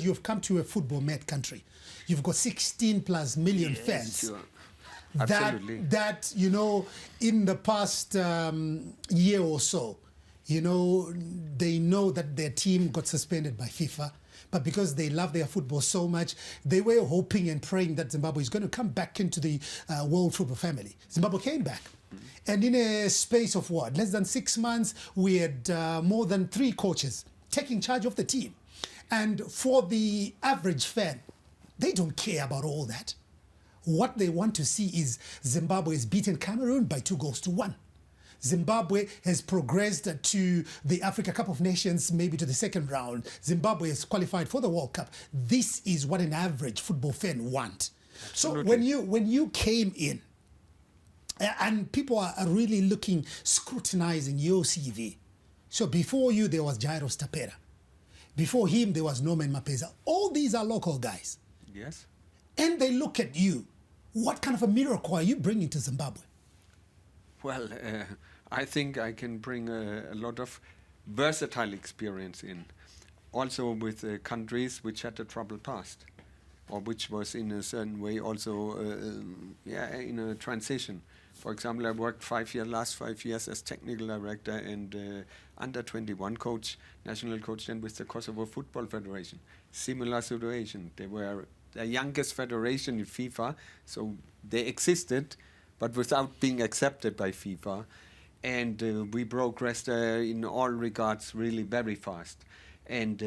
You've come to a football-mad country. You've got 16 plus million fans. Sure. Absolutely. That you know, in the past year or so, you know, they know that their team got suspended by FIFA. But because they love their football so much, they were hoping and praying that Zimbabwe is going to come back into the world football family. Zimbabwe came back. And in a space of what? Less than 6 months, we had more than 3 coaches taking charge of the team. And for the average fan, they don't care about all that. What they want to see is Zimbabwe has beaten Cameroon by 2-1. Zimbabwe has progressed to the Africa Cup of Nations, maybe to the second round. Zimbabwe has qualified for the World Cup. This is what an average football fan wants. So when you came in, and people are really looking, scrutinizing your CV. So before you, there was Jairus Tapera. Before him, there was Norman Mapeza. All these are local guys. Yes. And they look at you. What kind of a miracle are you bringing to Zimbabwe? Well, I think I can bring a lot of versatile experience in. Also with countries which had a troubled past, or which was in a certain way also in a transition. For example, I worked last 5 years as technical director and under 21 coach, national coach then with the Kosovo Football Federation. Similar situation. They were the youngest federation in FIFA, so they existed, but without being accepted by FIFA. And we progressed in all regards really very fast. And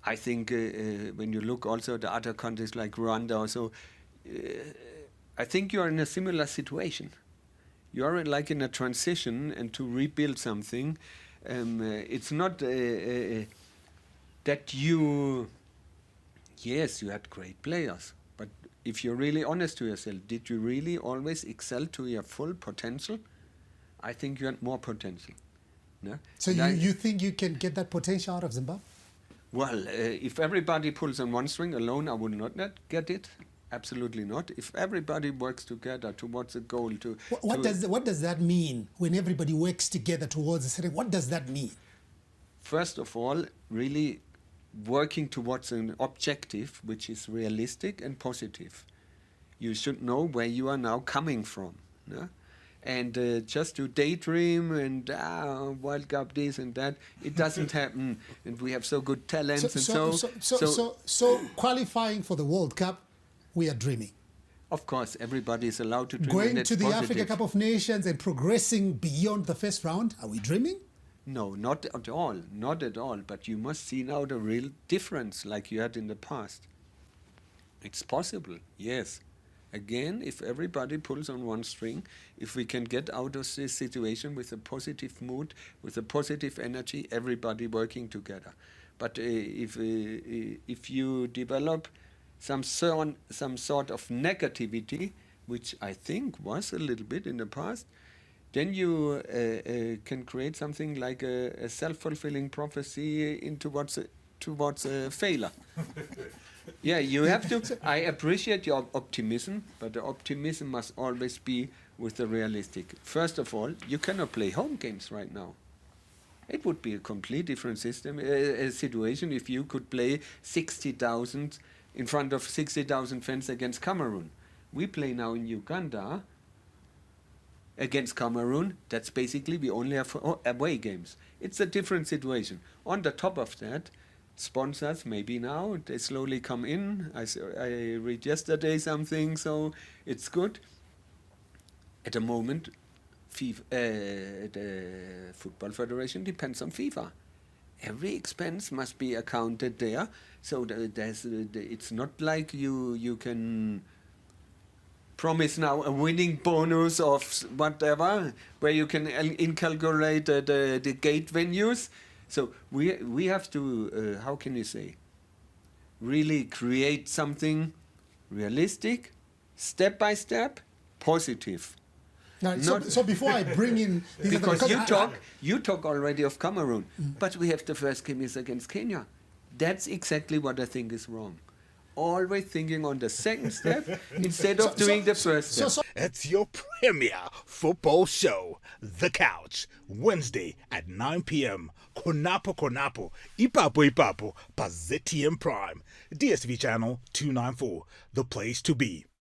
I think when you look also at the other countries like Rwanda also, I think you're in a similar situation. You're like in a transition, and to rebuild something, it's not that yes, you had great players, but if you're really honest to yourself, did you really always excel to your full potential? I think you had more potential. No? So you think you can get that potential out of Zimbabwe? Well, if everybody pulls on one string alone, I would not get it. Absolutely not. If everybody works together towards a goal to... What does that mean when everybody works together towards a certain... What does that mean? First of all, really working towards an objective which is realistic and positive. You should know where you are now coming from. No? And just to daydream and World Cup this and that, it doesn't happen. And we have so good talents So qualifying for the World Cup, we are dreaming. Of course, everybody is allowed to dream. Going to the Africa Cup of Nations and progressing beyond the first round, are we dreaming? No, not at all. Not at all. But you must see now the real difference like you had in the past. It's possible, yes. Again, if everybody pulls on one string, if we can get out of this situation with a positive mood, with a positive energy, everybody working together. But if you develop some sort of negativity, which I think was a little bit in the past, then you can create something like a self-fulfilling prophecy towards a failure. Yeah, you have to. I appreciate your optimism, but the optimism must always be with the realistic. First of all, you cannot play home games right now. It would be a complete different situation if you could play 60,000 in front of 60,000 fans against Cameroon. We play now in Uganda against Cameroon. That's basically we only have away games. It's a different situation. On the top of that, sponsors maybe now they slowly come in. I read yesterday something, so it's good. At the moment, the Football Federation depends on FIFA. Every expense must be accounted there, so it's not like you can promise now a winning bonus of whatever, where you can incalculate the gate venues. So we have to, how can you say, really create something realistic, step by step, positive. Now, so before I bring in... because you talk already of Cameroon, but we have the first game is against Kenya. That's exactly what I think is wrong. always thinking on the second step instead of doing the first step. It's your premier football show, The Couch, Wednesday at 9 p.m. Konapo, Ipapo, Pazetium Prime, DSV channel 294, the place to be.